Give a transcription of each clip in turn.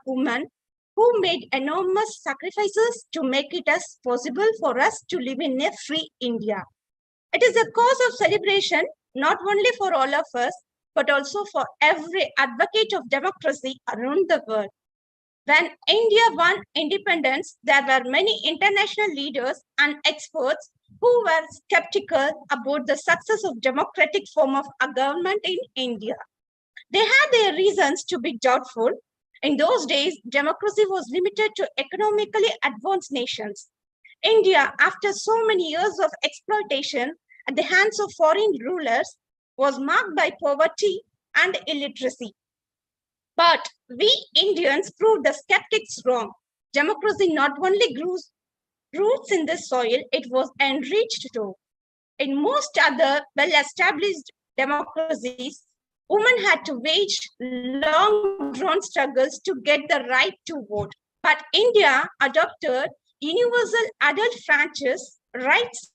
women who made enormous sacrifices to make it as possible for us to live in a free India. It is a cause of celebration, not only for all of us, but also for every advocate of democracy around the world. When India won independence, there were many international leaders and experts who were skeptical about the success of democratic form of a government in India. They had their reasons to be doubtful. In those days, democracy was limited to economically advanced nations. India, after so many years of exploitation at the hands of foreign rulers, was marked by poverty and illiteracy. But we Indians proved the skeptics wrong. Democracy not only grew roots in the soil, it was enriched too. In most other well-established democracies, women had to wage long-drawn struggles to get the right to vote. But India adopted universal adult franchise rights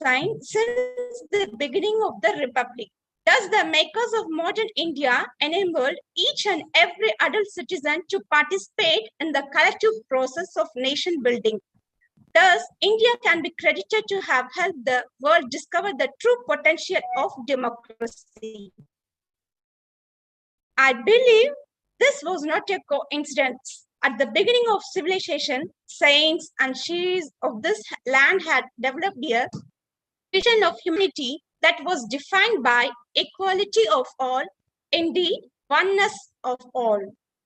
since the beginning of the Republic. Thus, the makers of modern India enabled each and every adult citizen to participate in the collective process of nation building. Thus, India can be credited to have helped the world discover the true potential of democracy. I believe this was not a coincidence. At the beginning of civilization, saints and shears of this land had developed a vision of humanity that was defined by equality of all, indeed, oneness of all.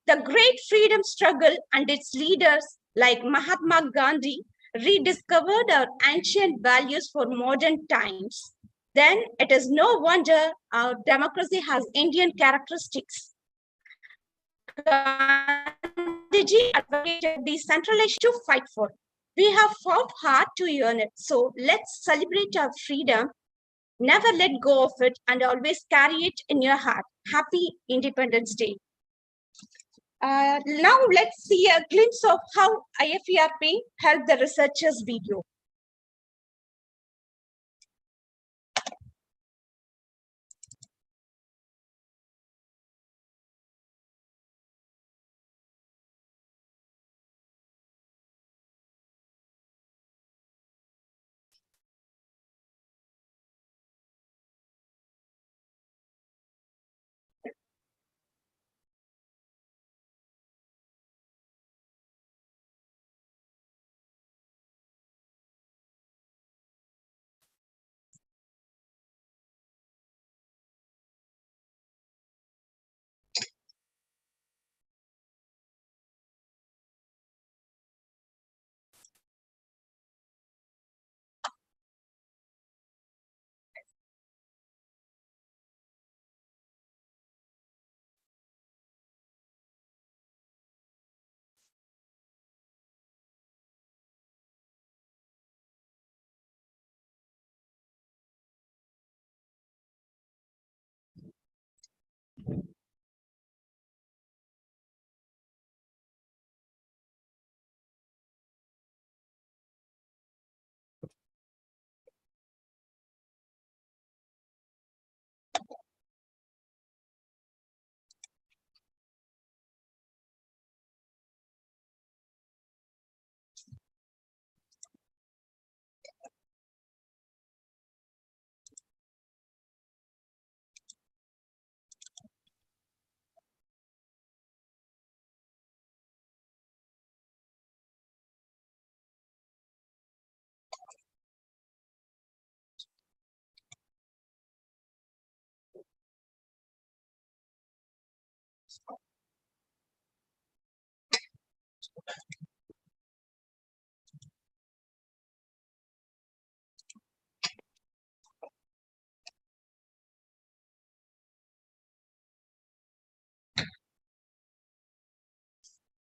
The great freedom struggle and its leaders like Mahatma Gandhi rediscovered our ancient values for modern times. Then it is no wonder our democracy has Indian characteristics. Gandhiji advocated decentralization to fight for. We have fought hard to earn it, so let's celebrate our freedom. Never let go of it and always carry it in your heart. Happy Independence Day. Now let's see a glimpse of how IFERP helped the researchers video.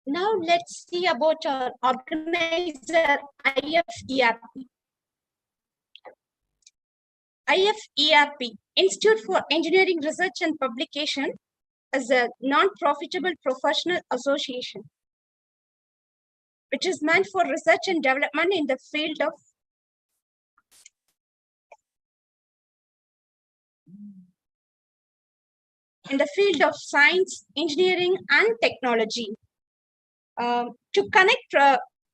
Now let's see about our organizer IFERP. IFERP, Institute for Engineering Research and Publication, is a non-profitable professional association which is meant for research and development in the field of science, engineering, and technology. To connect,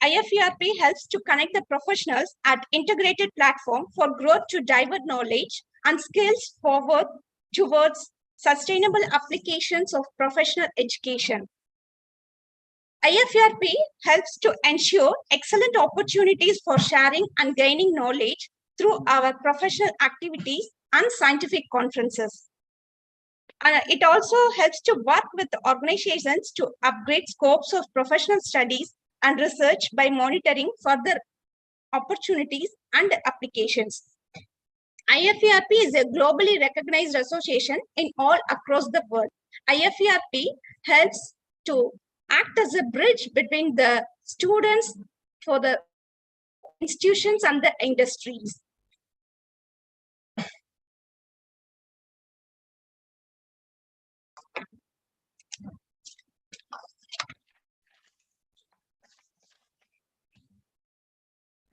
IFERP helps to connect the professionals at integrated platform for growth to divert knowledge and skills forward towards sustainable applications of professional education. IFERP helps to ensure excellent opportunities for sharing and gaining knowledge through our professional activities and scientific conferences. It also helps to work with organizations to upgrade scopes of professional studies and research by monitoring further opportunities and applications. IFERP is a globally recognized association in all across the world. IFERP helps to act as a bridge between the students for the institutions and the industries.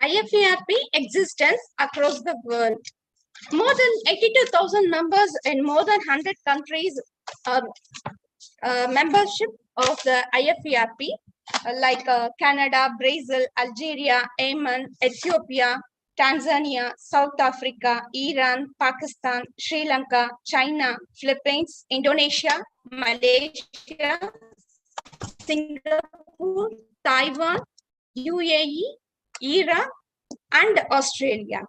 IFERP existence across the world. More than 82,000 members in more than 100 countries membership of the IFERP, like Canada, Brazil, Algeria, Yemen, Ethiopia, Tanzania, South Africa, Iran, Pakistan, Sri Lanka, China, Philippines, Indonesia, Malaysia, Singapore, Taiwan, UAE, Iran, and Australia.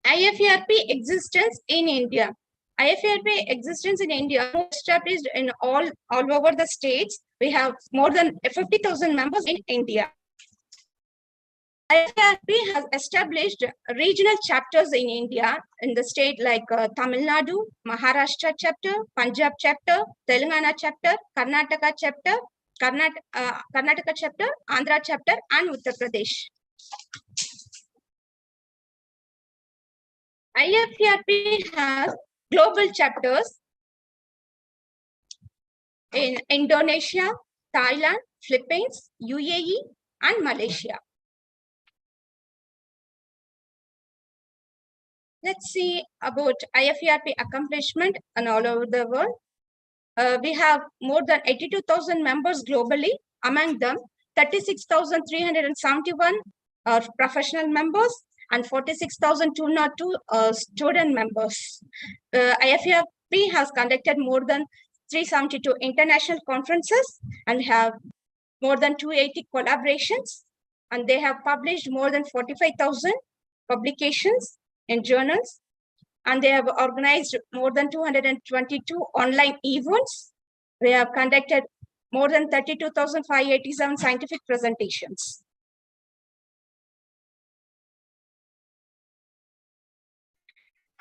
IFERP existence in India. IFERP existence in India established in all over the states. We have more than 50,000 members in India. IFERP has established regional chapters in India in the state like Tamil Nadu, Maharashtra chapter, Punjab chapter, Telangana chapter, Karnataka chapter, Karnataka chapter, Andhra chapter, and Uttar Pradesh. IFERP has global chapters in Indonesia, Thailand, Philippines, UAE, and Malaysia. Let's see about IFERP accomplishment and all over the world. We have more than 82,000 members globally. Among them, 36,371 are professional members and 46,202 student members. IFERP has conducted more than 372 international conferences and have more than 280 collaborations, and they have published more than 45,000 publications in journals, and they have organized more than 222 online events. They have conducted more than 32,587 scientific presentations.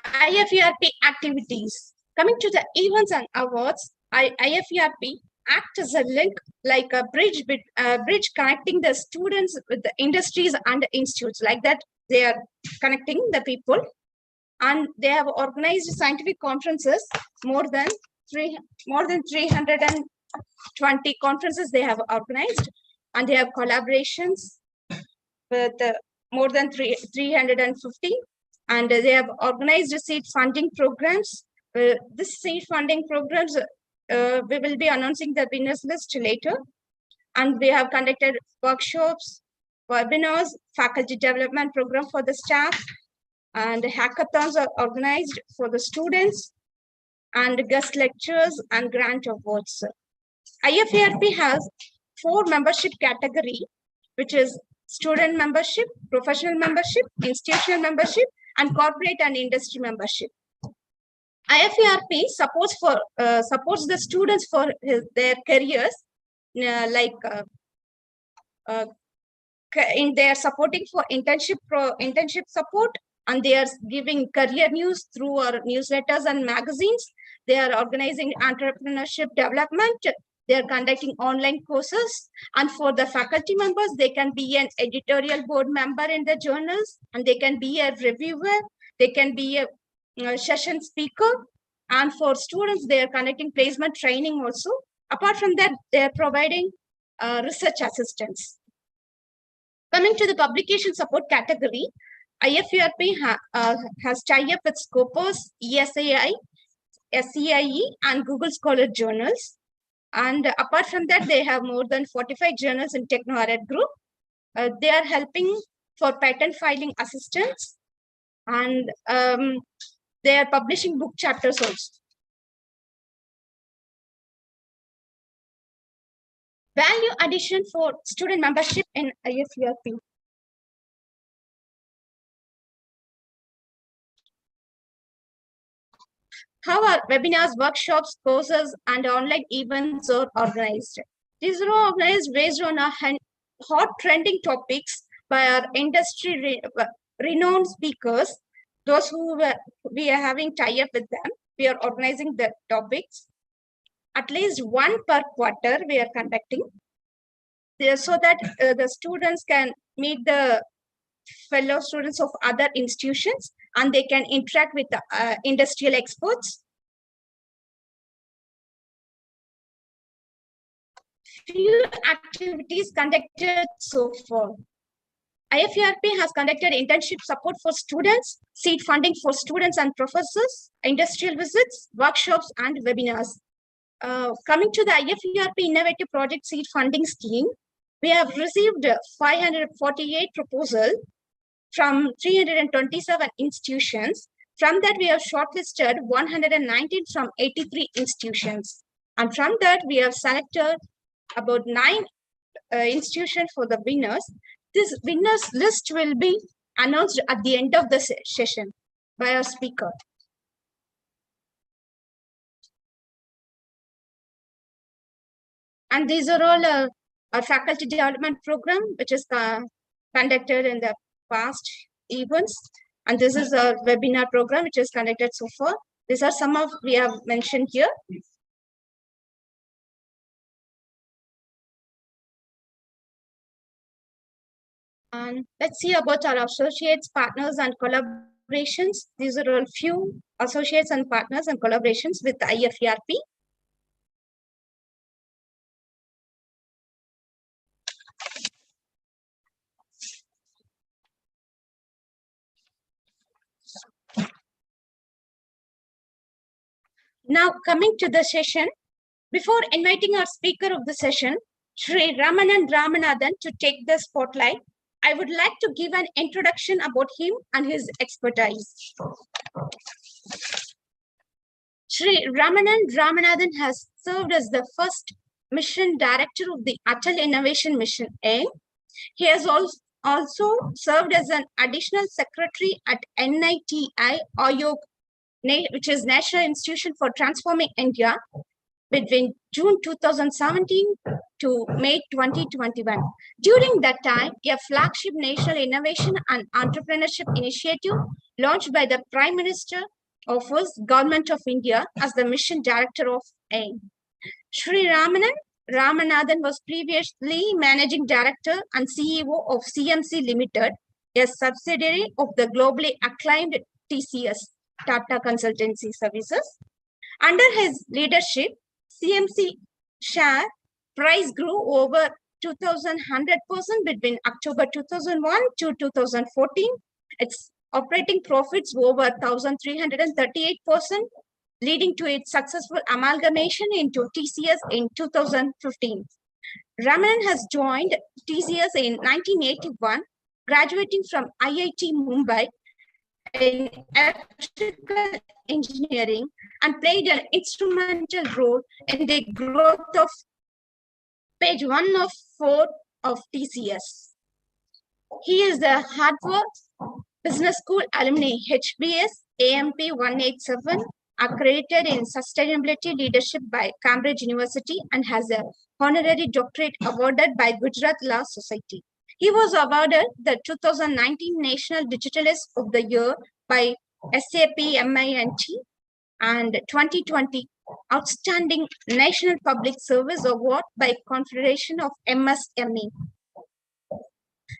IFERP activities. Coming to the events and awards, IFERP acts as a link, like a bridge connecting the students with the industries and the institutes. Like that, they are connecting the people, and they have organized scientific conferences, more than 320 conferences they have organized, and they have collaborations with more than 350, and they have organized seed funding programs. This seed funding programs, we will be announcing the winners list later, and we have conducted workshops, webinars, faculty development program for the staff, and hackathons are organized for the students, and guest lectures and grant awards. IFERP has 4 membership category, which is student membership, professional membership, institutional membership, and corporate and industry membership. IFERP supports the students for their careers, in their supporting for internship support, and they are giving career news through our newsletters and magazines. They are organizing entrepreneurship development. They are conducting online courses, and for the faculty members, they can be an editorial board member in the journals, and they can be a reviewer. They can be a session speaker, and for students, they are conducting placement training also. Apart from that, they are providing research assistance. Coming to the publication support category, IFERP has tie-up with Scopus, ESAI, SCIE, and Google Scholar journals. And apart from that, they have more than 45 journals in Techno-Red group. They are helping for patent filing assistance, and they are publishing book chapters also. Value addition for student membership in IFERP. How our webinars, workshops, courses, and online events are organized. These are organized based on our hot trending topics by our industry renowned speakers. Those we are having tie-up with them. We are organizing the topics. At least one per quarter we are conducting, so that the students can meet the fellow students of other institutions and they can interact with the industrial experts. Few activities conducted so far. IFERP has conducted internship support for students, seed funding for students and professors, industrial visits, workshops, and webinars. Coming to the IFERP Innovative Project Seed Funding Scheme, we have received 548 proposals from 327 institutions. From that, we have shortlisted 119 from 83 institutions. And from that, we have selected about 9 institutions for the winners. This winners list will be announced at the end of the session by our speaker. And these are all our faculty development program, which is conducted in the past events. And this is a webinar program, which is conducted so far. These are some of we have mentioned here. And let's see about our associates, partners, and collaborations. These are a few associates and partners and collaborations with IFERP. Now, coming to the session, before inviting our speaker of the session, Sri Ramanan Ramanathan, to take the spotlight, I would like to give an introduction about him and his expertise. Sri Ramanan Ramanathan has served as the first mission director of the Atal Innovation Mission A. He has also served as an additional secretary at NITI Ayog, which is National Institution for Transforming India, between June 2017 to May 2021. During that time, a flagship national innovation and entrepreneurship initiative launched by the Prime Minister offers Government of India as the mission director of AIM. Sri Ramanan Ramanathan was previously managing director and CEO of CMC Limited, a subsidiary of the globally acclaimed TCS, Tata Consultancy Services. Under his leadership, CMC share price grew over 2,100% between October 2001 to 2014. Its operating profits were over 1,338%, leading to its successful amalgamation into TCS in 2015. Ramanan has joined TCS in 1981, graduating from IIT Mumbai in electrical engineering, and played an instrumental role in the growth of page 1 of 4 of TCS. He is the Harvard Business School alumni HBS AMP 187, accredited in sustainability leadership by Cambridge University, and has a honorary doctorate awarded by Gujarat Law Society. He was awarded the 2019 National Digitalist of the Year by SAP MINT and 2020 Outstanding National Public Service Award by Confederation of MSME.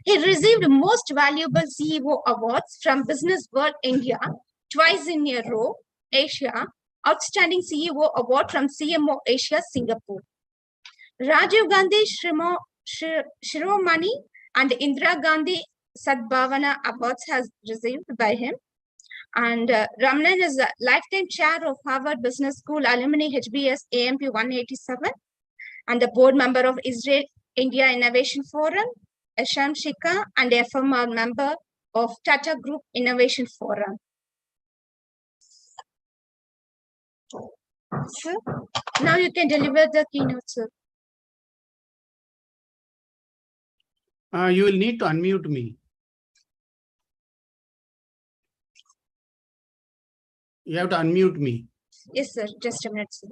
He received Most Valuable CEO Awards from Business World India twice in a row, Asia, Outstanding CEO Award from CMO Asia, Singapore. Rajiv Gandhi Shiromani and Indira Gandhi Sadbhavana Awards has received by him. And Ramanan is a lifetime chair of Harvard Business School alumni HBS AMP 187 and the board member of Israel India Innovation Forum, Asham Shika, and FMR member of Tata Group Innovation Forum. Sir, now you can deliver the keynote, sir. You will need to unmute me. You have to unmute me. Yes, sir. Just a minute, sir.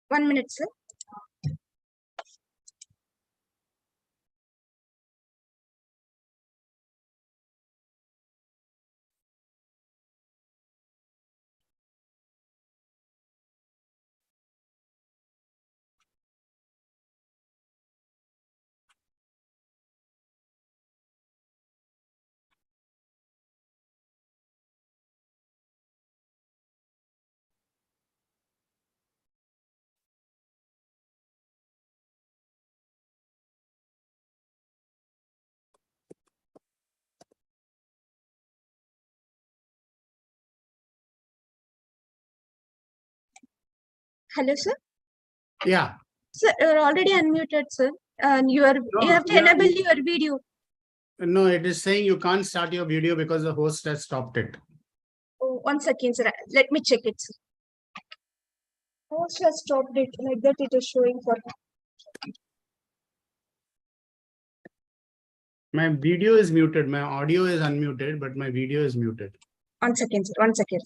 One minute, sir. Hello, sir. Yeah. Sir, you're already unmuted, sir. And you have to enable your video. No, it is saying you can't start your video because the host has stopped it. Oh, 1 second, sir. Let me check it, sir. Host has stopped it. Like that, it is showing for. My video is muted. My audio is unmuted, but my video is muted. 1 second, sir. 1 second.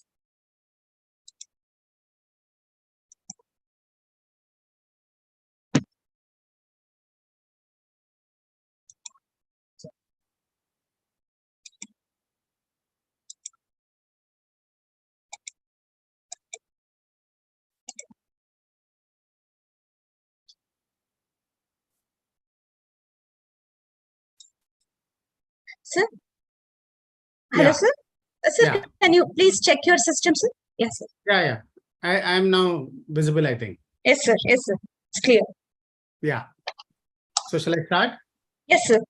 Sir? Hello, Yeah. sir? Sir, Yeah. can you please check your system, sir? Yes, sir. Yeah. I am now visible, I think. Yes, sir. Yes, sir. It's clear. Yeah. So shall I start? Yes, sir.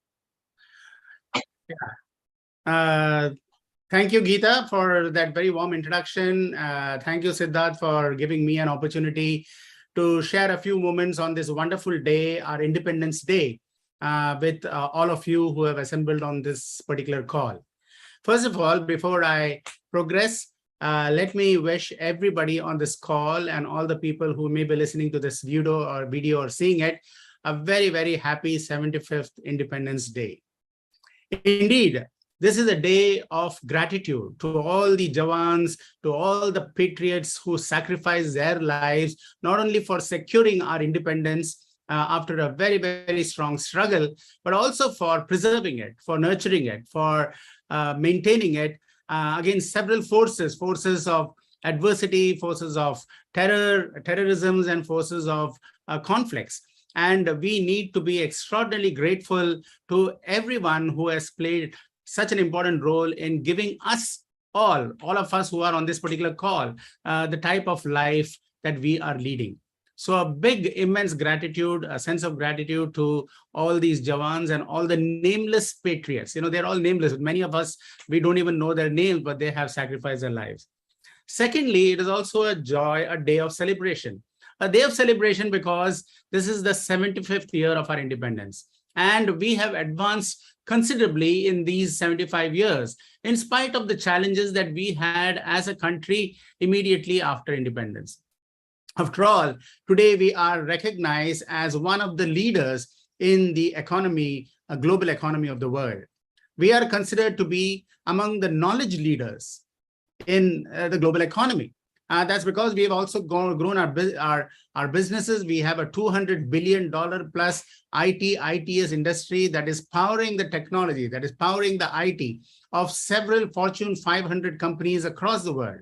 Thank you, Geeta, for that very warm introduction. Thank you, Siddharth, for giving me an opportunity to share a few moments on this wonderful day, our Independence Day, with all of you who have assembled on this particular call. First of all, before I progress, let me wish everybody on this call and all the people who may be listening to this video or seeing it, a very, very happy 75th Independence Day. Indeed, this is a day of gratitude to all the Jawans, to all the patriots who sacrificed their lives, not only for securing our independence after a very, very strong struggle, but also for preserving it, for nurturing it, for maintaining it against several forces of adversity, forces of terrorism, and forces of conflicts. And we need to be extraordinarily grateful to everyone who has played such an important role in giving us all of us who are on this particular call, the type of life that we are leading. So a big, immense gratitude, a sense of gratitude to all these Jawans and all the nameless patriots. You know, they're all nameless. Many of us, we don't even know their names, but they have sacrificed their lives. Secondly, it is also a joy, a day of celebration. A day of celebration because this is the 75th year of our independence. And we have advanced considerably in these 75 years, in spite of the challenges that we had as a country immediately after independence. After all, today we are recognized as one of the leaders in the economy, a global economy of the world. We are considered to be among the knowledge leaders in the global economy. That's because we have also grown our businesses. We have a $200 billion plus ITS industry that is powering the technology, that is powering the IT of several Fortune 500 companies across the world.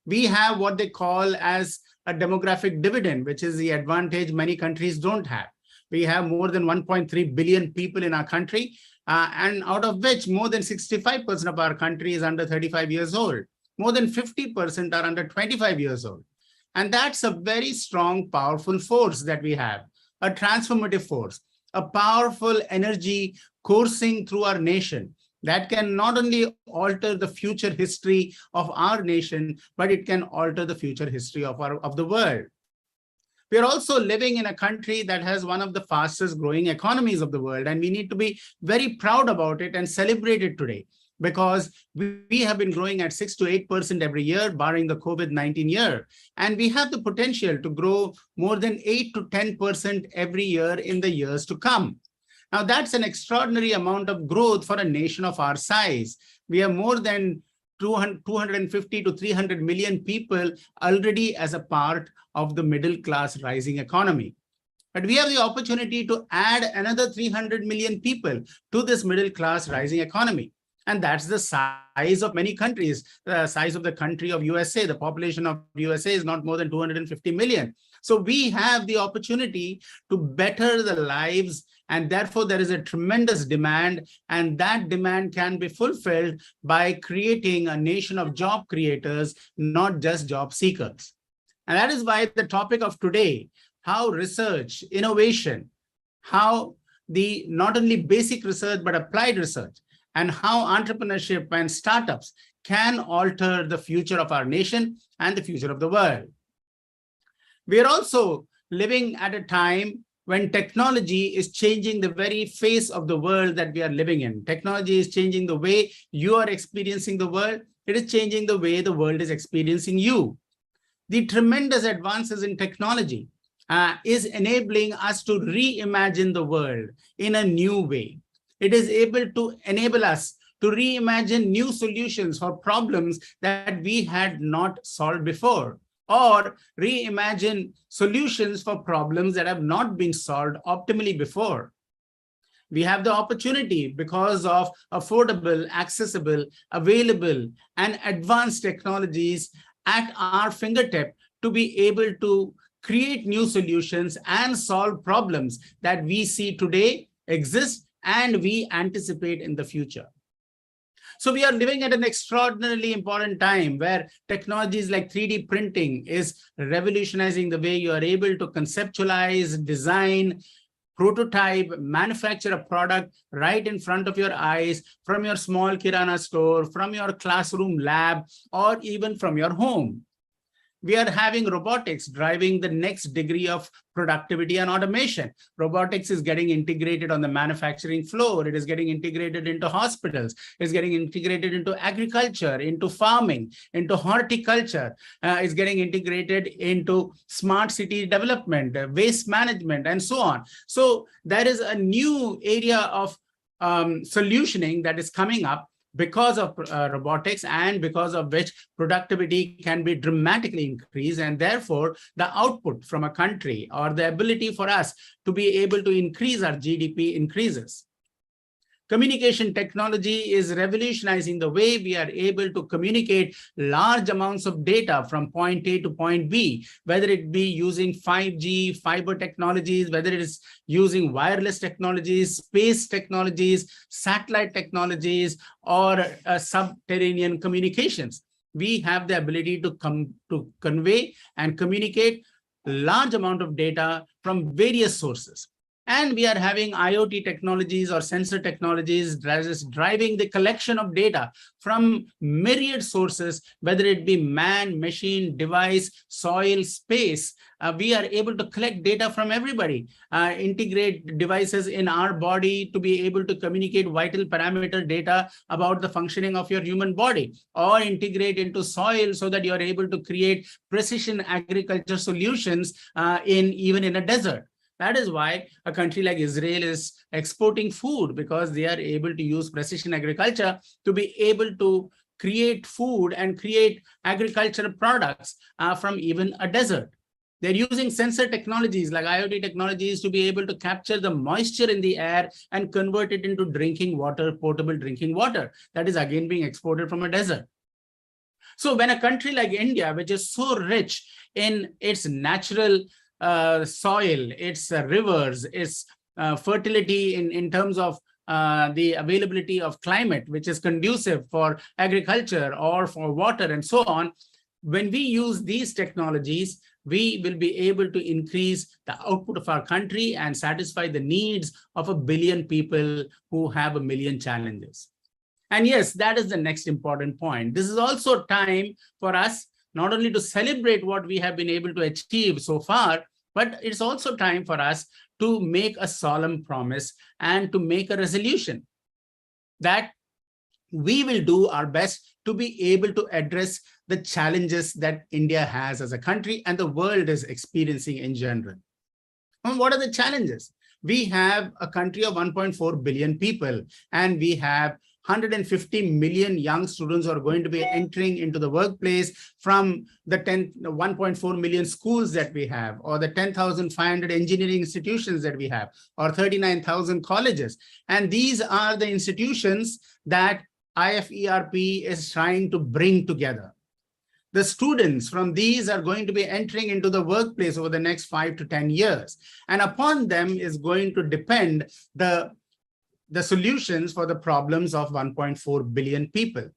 We have what they call as a demographic dividend, which is the advantage many countries don't have. We have more than 1.3 billion people in our country, and out of which more than 65% of our country is under 35 years old. More than 50% are under 25 years old. And that's a very strong, powerful force that we have, a transformative force, a powerful energy coursing through our nation that can not only alter the future history of our nation, but it can alter the future history of the world. We are also living in a country that has one of the fastest growing economies of the world, and we need to be very proud about it and celebrate it today, because we have been growing at 6 to 8% every year, barring the COVID-19 year. And we have the potential to grow more than 8 to 10% every year in the years to come. Now, that's an extraordinary amount of growth for a nation of our size. We have more than 250 to 300 million people already as a part of the middle class rising economy. But we have the opportunity to add another 300 million people to this middle class rising economy. And that's the size of many countries. The size of the country of USA, the population of USA is not more than 250 million. So we have the opportunity to better the lives, and therefore there is a tremendous demand, and that demand can be fulfilled by creating a nation of job creators, not just job seekers. And that is why the topic of today, how research, innovation, how the not only basic research, but applied research, and how entrepreneurship and startups can alter the future of our nation and the future of the world. We are also living at a time when technology is changing the very face of the world that we are living in. Technology is changing the way you are experiencing the world. It is changing the way the world is experiencing you. The tremendous advances in technology is enabling us to reimagine the world in a new way. It is able to enable us to reimagine new solutions for problems that we had not solved before, or reimagine solutions for problems that have not been solved optimally before. We have the opportunity, because of affordable, accessible, available, and advanced technologies at our fingertip, to be able to create new solutions and solve problems that we see today exist and we anticipate in the future. So we are living at an extraordinarily important time where technologies like 3D printing is revolutionizing the way you are able to conceptualize, design, prototype, manufacture a product right in front of your eyes, from your small kirana store, from your classroom lab, or even from your home. We are having robotics driving the next degree of productivity and automation. Robotics is getting integrated on the manufacturing floor. It is getting integrated into hospitals. It's getting integrated into agriculture, into farming, into horticulture. It's getting integrated into smart city development, waste management, and so on. So there is a new area of solutioning that is coming up because of robotics, and because of which productivity can be dramatically increased, and therefore the output from a country, or the ability for us to be able to increase our GDP, increases. Communication technology is revolutionizing the way we are able to communicate large amounts of data from point A to point B, whether it be using 5G, fiber technologies, whether it is using wireless technologies, space technologies, satellite technologies, or subterranean communications. We have the ability to convey and communicate large amount of data from various sources. And we are having IoT technologies or sensor technologies that is driving the collection of data from myriad sources, whether it be man, machine, device, soil, space. We are able to collect data from everybody, integrate devices in our body to be able to communicate vital parameter data about the functioning of your human body, or integrate into soil so that you are able to create precision agriculture solutions even in a desert. That is why a country like Israel is exporting food, because they are able to use precision agriculture to be able to create food and create agricultural products from even a desert. They're using sensor technologies like IoT technologies to be able to capture the moisture in the air and convert it into drinking water, potable drinking water, that is again being exported from a desert. So when a country like India, which is so rich in its natural soil, its rivers, its fertility in terms of the availability of climate, which is conducive for agriculture or for water and so on, when we use these technologies, we will be able to increase the output of our country and satisfy the needs of 1 billion people who have 1 million challenges. And yes, that is the next important point. This is also time for us not only to celebrate what we have been able to achieve so far, but it's also time for us to make a solemn promise and to make a resolution that we will do our best to be able to address the challenges that India has as a country and the world is experiencing in general. And what are the challenges? We have a country of 1.4 billion people, and we have 150 million young students who are going to be entering into the workplace from the 1.4 million schools that we have, or the 10,500 engineering institutions that we have, or 39,000 colleges. And these are the institutions that IFERP is trying to bring together. The students from these are going to be entering into the workplace over the next 5 to 10 years. And upon them is going to depend the solutions for the problems of 1.4 billion people.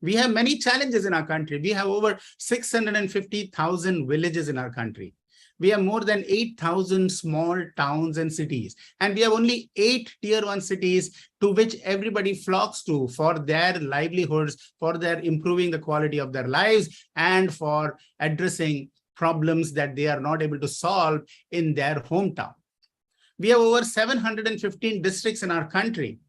We have many challenges in our country. We have over 650,000 villages in our country. We have more than 8,000 small towns and cities. And we have only 8 tier 1 cities to which everybody flocks to for their livelihoods, for their improving the quality of their lives, and for addressing problems that they are not able to solve in their hometown. We have over 715 districts in our country.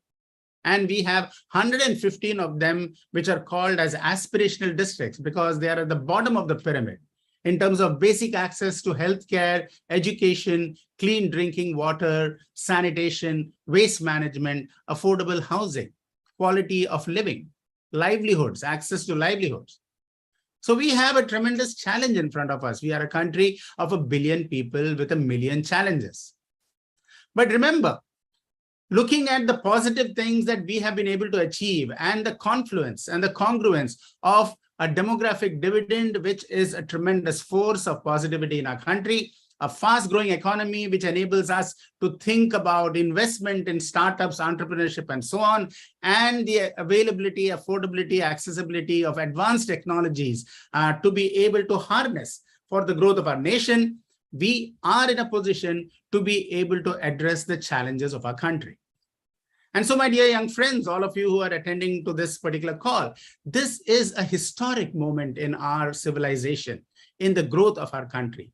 And we have 115 of them, which are called as aspirational districts because they are at the bottom of the pyramid in terms of basic access to healthcare, education, clean drinking water, sanitation, waste management, affordable housing, quality of living, livelihoods, access to livelihoods. So we have a tremendous challenge in front of us. We are a country of 1 billion people with 1 million challenges. But remember, looking at the positive things that we have been able to achieve and the confluence and the congruence of a demographic dividend, which is a tremendous force of positivity in our country, a fast-growing economy, which enables us to think about investment in startups, entrepreneurship, and so on, and the availability, affordability, accessibility of advanced technologies to be able to harness for the growth of our nation. We are in a position to be able to address the challenges of our country. And so, my dear young friends, all of you who are attending to this particular call, this is a historic moment in our civilization, in the growth of our country.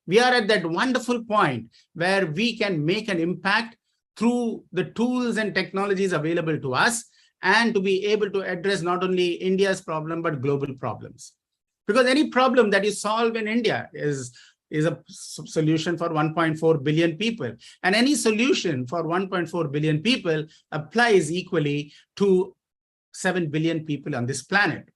We are at that wonderful point where we can make an impact through the tools and technologies available to us and to be able to address not only India's problem, but global problems. Because any problem that you solve in India is a solution for 1.4 billion people. And any solution for 1.4 billion people applies equally to 7 billion people on this planet.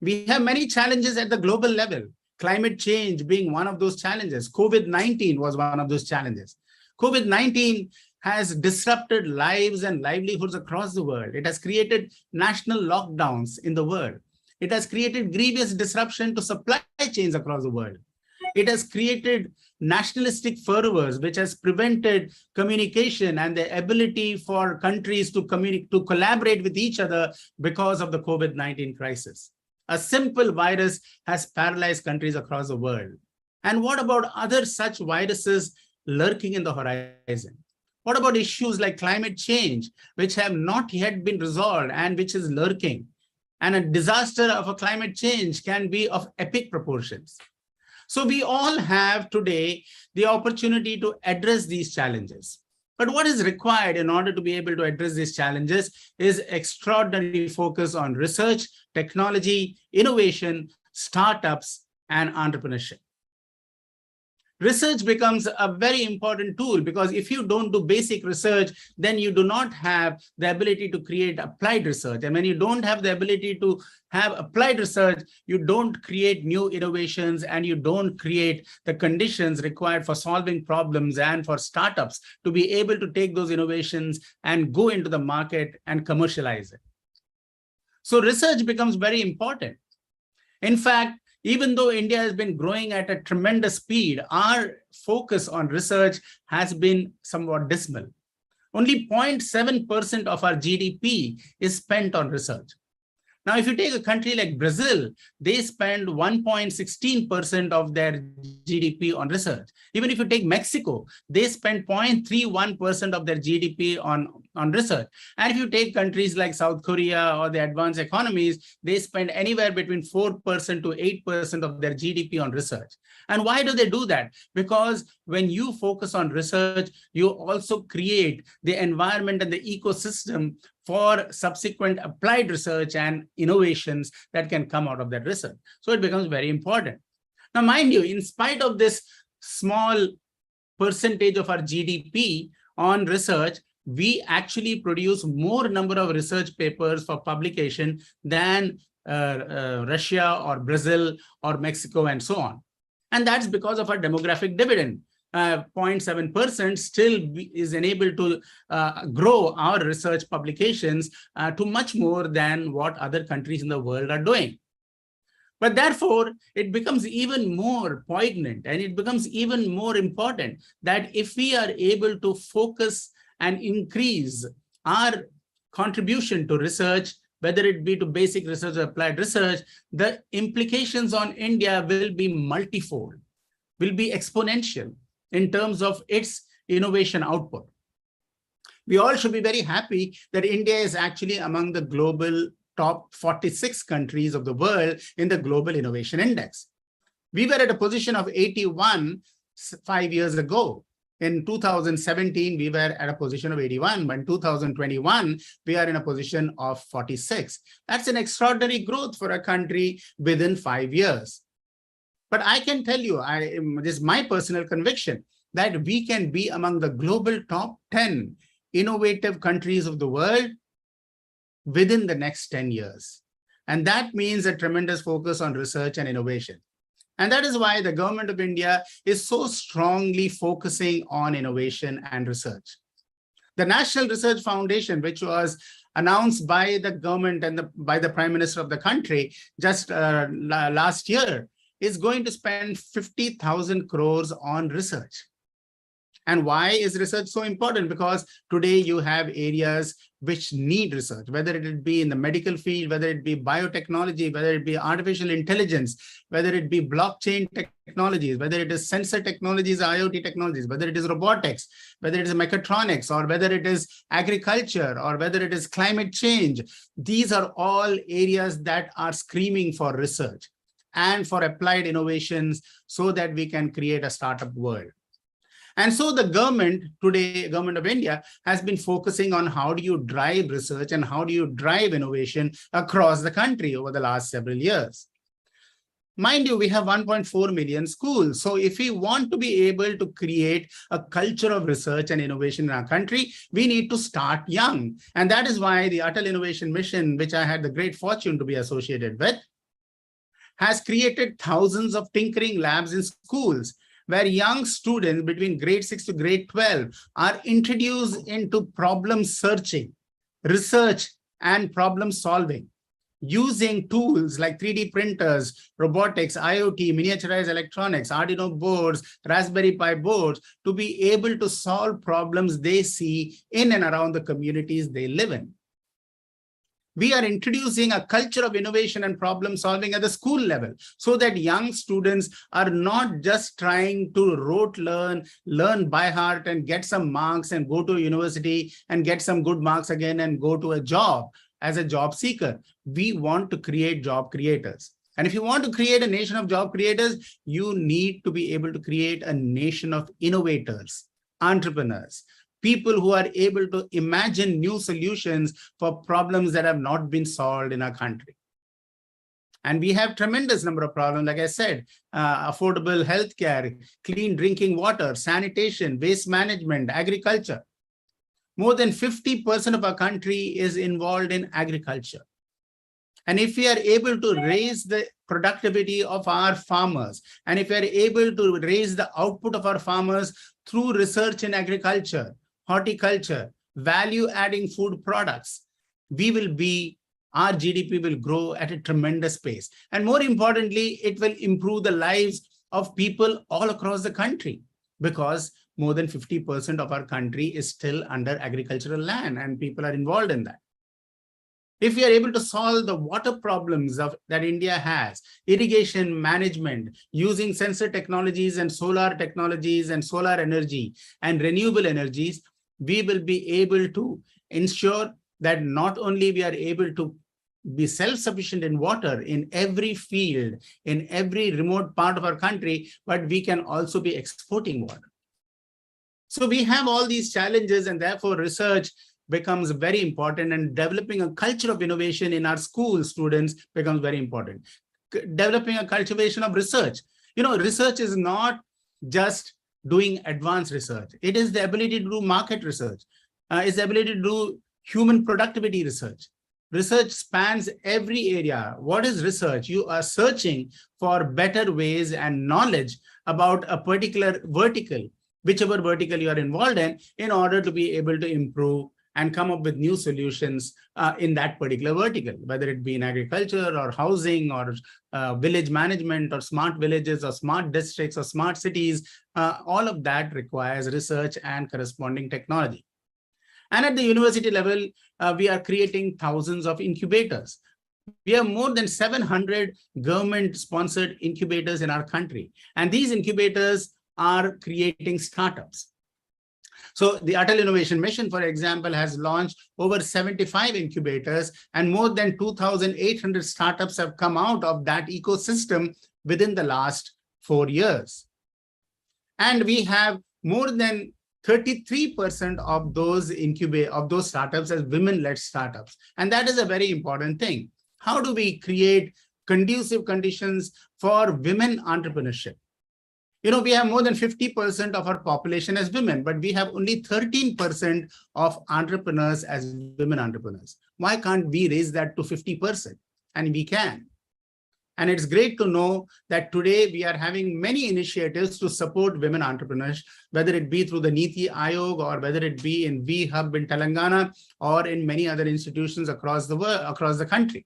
We have many challenges at the global level, climate change being one of those challenges. COVID-19 was one of those challenges. COVID-19 has disrupted lives and livelihoods across the world. It has created national lockdowns in the world. It has created grievous disruption to supply chains across the world. It has created nationalistic fervors, which has prevented communication and the ability for countries to collaborate with each other because of the COVID-19 crisis. A simple virus has paralyzed countries across the world. And what about other such viruses lurking in the horizon? What about issues like climate change, which have not yet been resolved and which is lurking? And a disaster of a climate change can be of epic proportions. So we all have today the opportunity to address these challenges. But what is required in order to be able to address these challenges is extraordinary focus on research, technology, innovation, startups, and entrepreneurship. Research becomes a very important tool because if you don't do basic research, then you do not have the ability to create applied research. And when you don't have the ability to have applied research, you don't create new innovations and you don't create the conditions required for solving problems and for startups to be able to take those innovations and go into the market and commercialize it. So research becomes very important. In fact, even though India has been growing at a tremendous speed, our focus on research has been somewhat dismal. Only 0.7% of our GDP is spent on research. Now, if you take a country like Brazil, they spend 1.16% of their GDP on research. Even if you take Mexico, they spend 0.31% of their GDP on research. And if you take countries like South Korea or the advanced economies, they spend anywhere between 4% to 8% of their GDP on research. And why do they do that? Because when you focus on research, you also create the environment and the ecosystem for subsequent applied research and innovations that can come out of that research. So it becomes very important. Now, mind you, in spite of this small percentage of our GDP on research, we actually produce more number of research papers for publication than Russia or Brazil or Mexico and so on. And that's because of our demographic dividend. 0.7% still is enabled to grow our research publications to much more than what other countries in the world are doing. But therefore, it becomes even more poignant and it becomes even more important that if we are able to focus and increase our contribution to research, whether it be to basic research or applied research, the implications on India will be multifold, will be exponential in terms of its innovation output. We all should be very happy that India is actually among the global top 46 countries of the world in the Global Innovation Index. We were at a position of 81 5 years ago. In 2017, we were at a position of 81, but in 2021, we are in a position of 46. That's an extraordinary growth for a country within 5 years. But I can tell you, this is my personal conviction, that we can be among the global top 10 innovative countries of the world within the next 10 years. And that means a tremendous focus on research and innovation. And that is why the government of India is so strongly focusing on innovation and research. The National Research Foundation, which was announced by the government and by the Prime Minister of the country just last year, is going to spend 50,000 crores on research. And why is research so important? Because today you have areas which need research, whether it be in the medical field, whether it be biotechnology, whether it be artificial intelligence, whether it be blockchain technologies, whether it is sensor technologies, IoT technologies, whether it is robotics, whether it is mechatronics, or whether it is agriculture, or whether it is climate change. These are all areas that are screaming for research and for applied innovations so that we can create a startup world. And so the government today, government of India, has been focusing on how do you drive research and how do you drive innovation across the country over the last several years. Mind you, we have 1.4 million schools. So if we want to be able to create a culture of research and innovation in our country, we need to start young. And that is why the Atal Innovation Mission, which I had the great fortune to be associated with, has created thousands of tinkering labs in schools, where young students between grade 6 to grade 12 are introduced into problem searching, research, and problem solving, using tools like 3D printers, robotics, IoT, miniaturized electronics, Arduino boards, Raspberry Pi boards, to be able to solve problems they see in and around the communities they live in. We are introducing a culture of innovation and problem solving at the school level so that young students are not just trying to rote learn by heart and get some marks and go to university and get some good marks again and go to a job as a job seeker. We want to create job creators. And if you want to create a nation of job creators, you need to be able to create a nation of innovators, entrepreneurs, people who are able to imagine new solutions for problems that have not been solved in our country. And we have tremendous number of problems, like I said, affordable healthcare, clean drinking water, sanitation, waste management, agriculture. More than 50% of our country is involved in agriculture. And if we are able to raise the productivity of our farmers, and if we are able to raise the output of our farmers through research in agriculture, horticulture, value-adding food products, our GDP will grow at a tremendous pace. And more importantly, it will improve the lives of people all across the country, because more than 50% of our country is still under agricultural land and people are involved in that. If we are able to solve the water problems that India has, irrigation management, using sensor technologies and solar technologies and solar energy and renewable energies, we will be able to ensure that not only we are able to be self-sufficient in water in every field, in every remote part of our country, but we can also be exporting water. So we have all these challenges, and therefore research becomes very important, and developing a culture of innovation in our school students becomes very important. Developing a cultivation of research. Research is not just doing advanced research. It is the ability to do market research. It's the ability to do human productivity research. Research spans every area. What is research? You are searching for better ways and knowledge about a particular vertical, whichever vertical you are involved in order to be able to improve and come up with new solutions in that particular vertical, whether it be in agriculture or housing or village management or smart villages or smart districts or smart cities. All of that requires research and corresponding technology. And at the university level, we are creating thousands of incubators. We have more than 700 government-sponsored incubators in our country. And these incubators are creating startups. So the Atal Innovation Mission, for example, has launched over 75 incubators, and more than 2,800 startups have come out of that ecosystem within the last 4 years. And we have more than 33% of those startups as women-led startups. And that is a very important thing. How do we create conducive conditions for women entrepreneurship? We have more than 50% of our population as women, but we have only 13% of entrepreneurs as women entrepreneurs. Why can't we raise that to 50%? And we can. And it's great to know that today we are having many initiatives to support women entrepreneurs, whether it be through the Niti Aayog or whether it be in V-Hub in Telangana or in many other institutions across the world, across the country.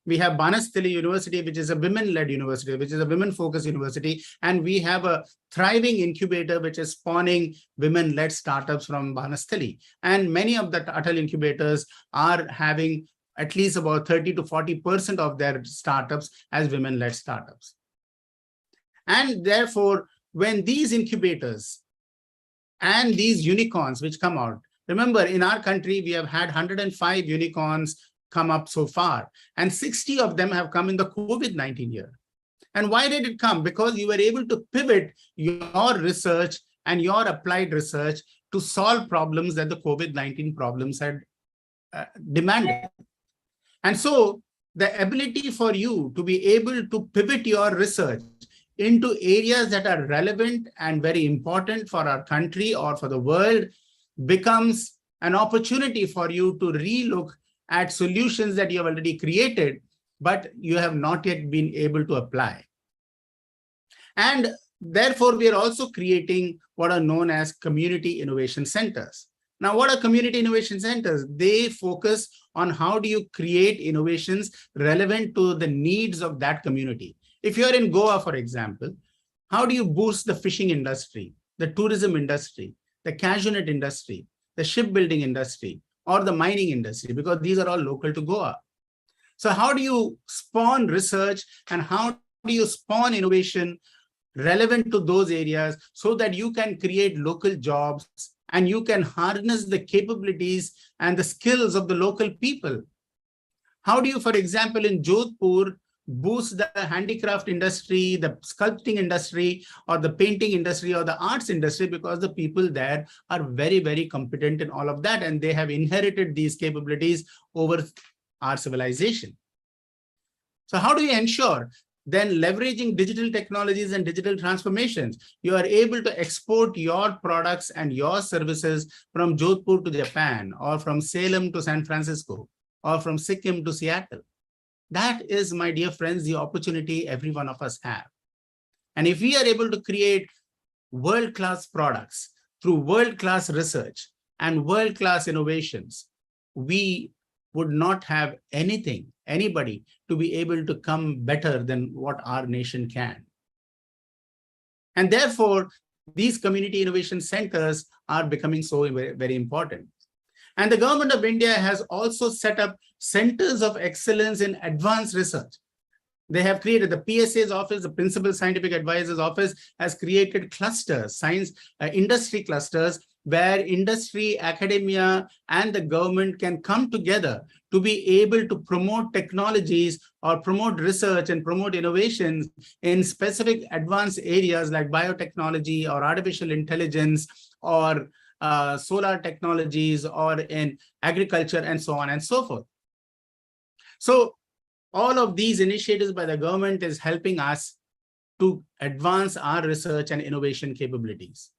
We have Banasthali University, which is a women-led university, which is a women-focused university. And we have a thriving incubator, which is spawning women-led startups from Banasthali. And many of the Atal incubators are having at least about 30 to 40% of their startups as women-led startups. And therefore, when these incubators and these unicorns which come out, remember in our country, we have had 105 unicorns come up so far, and 60 of them have come in the COVID-19 year. And why did it come? Because you were able to pivot your research and your applied research to solve problems that the COVID-19 problems had demanded. And so the ability for you to be able to pivot your research into areas that are relevant and very important for our country or for the world becomes an opportunity for you to relook at solutions that you have already created, but you have not yet been able to apply. And therefore, we are also creating what are known as community innovation centers. Now, what are community innovation centers? They focus on how do you create innovations relevant to the needs of that community. If you're in Goa, for example, how do you boost the fishing industry, the tourism industry, the cashew nut industry, the shipbuilding industry, or the mining industry, because these are all local to Goa. So how do you spawn research and how do you spawn innovation relevant to those areas so that you can create local jobs and you can harness the capabilities and the skills of the local people? How do you, for example, in Jodhpur, boost the handicraft industry, the sculpting industry, or the painting industry, or the arts industry, because the people there are very, very competent in all of that, and they have inherited these capabilities over our civilization. So how do you ensure then, leveraging digital technologies and digital transformations, you are able to export your products and your services from Jodhpur to Japan, or from Salem to San Francisco, or from Sikkim to Seattle? That is, my dear friends, the opportunity every one of us have. And if we are able to create world-class products through world-class research and world-class innovations, we would not have anybody to be able to come better than what our nation can. And therefore, these community innovation centers are becoming so very, very important. And the government of India has also set up centers of excellence in advanced research. They have created the PSA's office, the Principal Scientific Advisor's office has created clusters, science industry clusters, where industry, academia, and the government can come together to be able to promote technologies or promote research and promote innovations in specific advanced areas like biotechnology or artificial intelligence or solar technologies or in agriculture and so on and so forth. So all of these initiatives by the government is helping us to advance our research and innovation capabilities,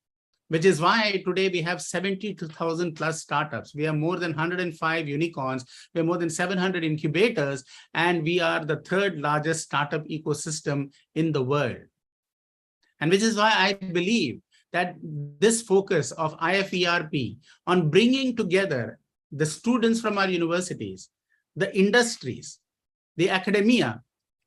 which is why today we have 72,000 plus startups. We have more than 105 unicorns. We have more than 700 incubators, and we are the third largest startup ecosystem in the world. And which is why I believe that this focus of IFERP on bringing together the students from our universities, the industries, the academia,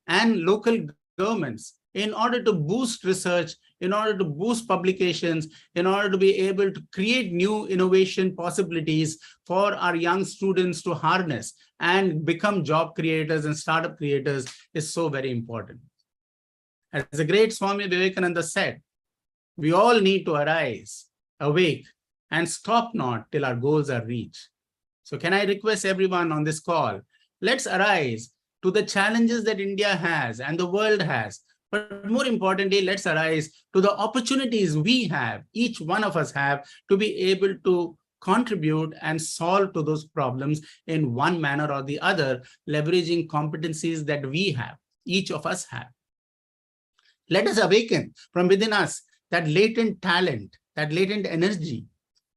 and local governments in order to boost research, in order to boost publications, in order to be able to create new innovation possibilities for our young students to harness and become job creators and startup creators is so very important. As the great Swami Vivekananda said, we all need to arise, awake, and stop not till our goals are reached. So can I request everyone on this call, let's arise to the challenges that India has and the world has. But more importantly, let's arise to the opportunities we have, each one of us have, to be able to contribute and solve to those problems in one manner or the other, leveraging competencies that we have, each of us have. Let us awaken from within us that latent talent, that latent energy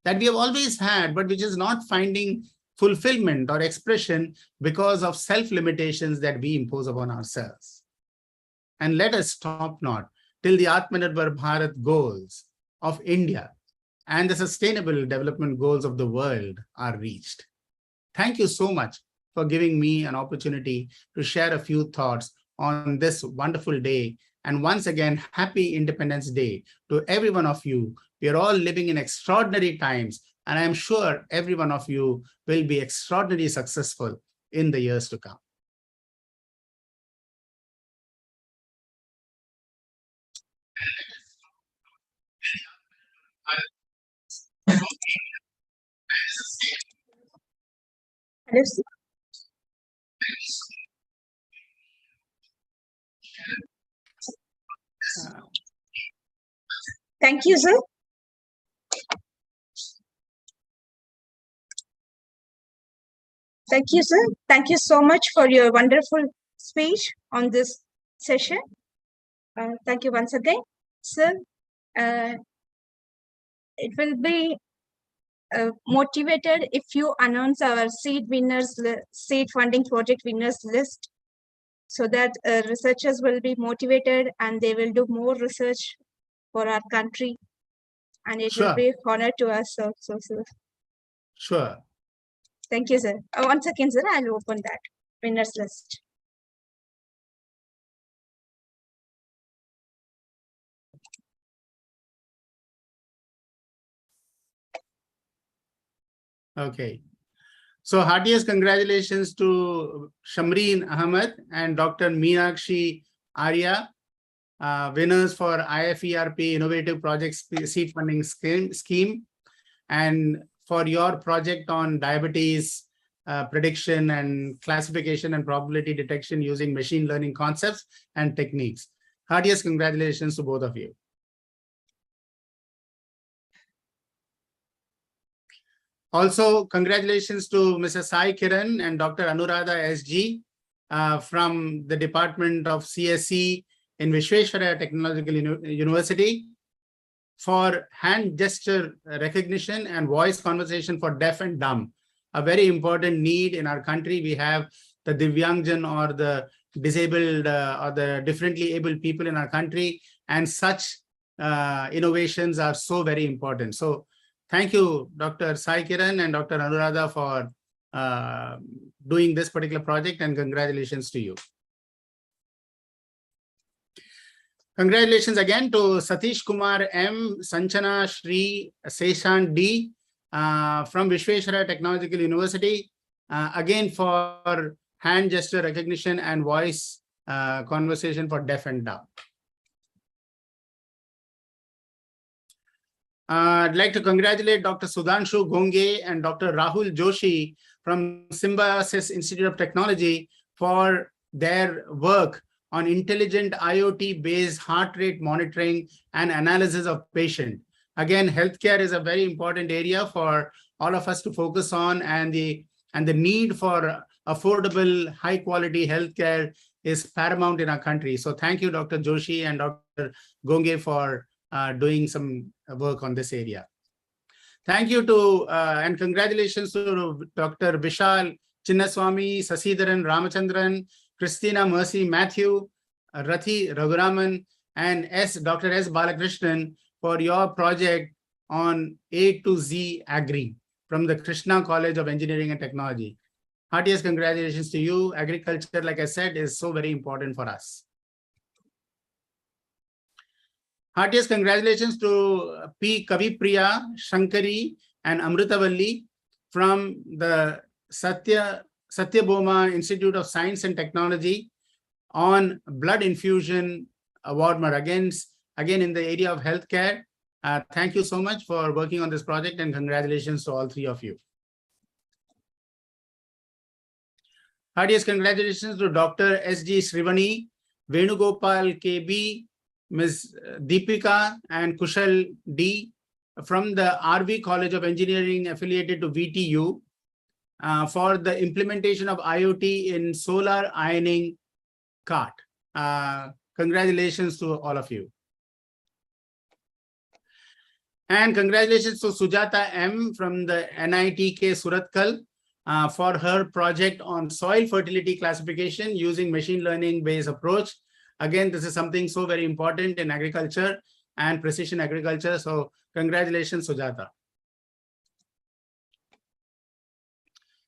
that we have always had, but which is not finding fulfillment or expression because of self-limitations that we impose upon ourselves. And let us stop not till the Atmanirbhar Bharat goals of India and the sustainable development goals of the world are reached. Thank you so much for giving me an opportunity to share a few thoughts on this wonderful day. And once again, happy Independence Day to every one of you. We are all living in extraordinary times, and I'm sure every one of you will be extraordinarily successful in the years to come. Thank you, sir. Thank you, sir. Thank you so much for your wonderful speech on this session. Thank you once again, sir. It will be motivated if you announce our seed winners, seed funding project winners list, so that researchers will be motivated and they will do more research for our country. And it will be honor to us also, sir. Sure. Thank you, sir. Once again, sir, I'll open that winners list. Okay. So heartiest congratulations to Shamreen Ahmed and Dr. Meenakshi Arya, winners for IFERP Innovative Projects Seed Funding Scheme, and for your project on diabetes prediction and classification and probability detection using machine learning concepts and techniques. Heartiest congratulations to both of you. Also, congratulations to Mrs. Sai Kiran and Dr. Anuradha SG from the Department of CSE in Visvesvaraya Technological University for hand gesture recognition and voice conversation for deaf and dumb, a very important need in our country. We have the Divyangjan or the disabled or the differently abled people in our country, and such innovations are so very important. So thank you, Dr. Sai Kiran and Dr. Anuradha, for doing this particular project, and congratulations to you. Congratulations again to Satish Kumar M, Sanchana Shri, Seshan D, from Vishweshwara Technological University, again for hand gesture recognition and voice conversation for deaf and dumb. I'd like to congratulate Dr. Sudhanshu Gonge and Dr. Rahul Joshi from Symbiosis Institute of Technology for their work on intelligent IoT-based heart rate monitoring and analysis of patient. Again, healthcare is a very important area for all of us to focus on, and the need for affordable, high-quality healthcare is paramount in our country. So thank you, Dr. Joshi and Dr. Gonge, for doing some work on this area. Thank you to and congratulations to Dr. Vishal Chinnaswamy, Sasidharan Ramachandran, Christina Mercy Matthew, Rathi Raghuraman, and Dr. S. Balakrishnan for your project on A to Z Agri from the Krishna College of Engineering and Technology. Heartiest congratulations to you. Agriculture, like I said, is so very important for us. Heartiest congratulations to P. Kavipriya, Shankari, and Amritavalli from the Satyabhoma Institute of Science and Technology on blood infusion award, again in the area of healthcare. Thank you so much for working on this project, and congratulations to all three of you. Heartiest congratulations to Dr. S.G. Srivani, Venugopal KB, Ms. Deepika and Kushal D from the RV College of Engineering affiliated to VTU for the implementation of IoT in solar ironing cart. Congratulations to all of you. And congratulations to Sujata M from the NITK Suratkal for her project on soil fertility classification using machine learning based approach. Again, this is something so very important in agriculture and precision agriculture. So congratulations, Sujata.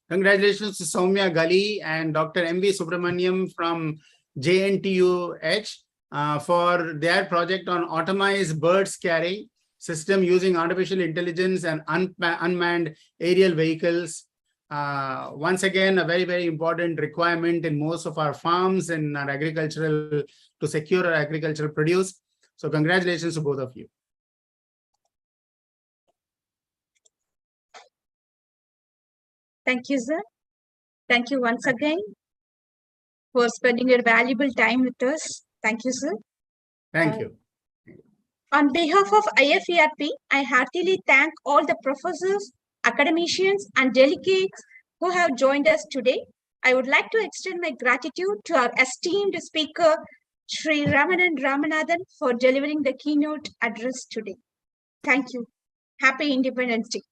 Congratulations to Soumya Gali and Dr. M.V. Subramaniam from JNTUH for their project on automized bird scaring system using artificial intelligence and unmanned aerial vehicles. Once again, a very, very important requirement in most of our farms and our agricultural, to secure our agricultural produce. So congratulations to both of you. Thank you, sir. Thank you once again for spending your valuable time with us. Thank you, sir. Thank you. On behalf of IFERP, I heartily thank all the professors, academicians, and delegates who have joined us today. I would like to extend my gratitude to our esteemed speaker, Sri Ramanan Ramanathan, for delivering the keynote address today. Thank you. Happy Independence Day.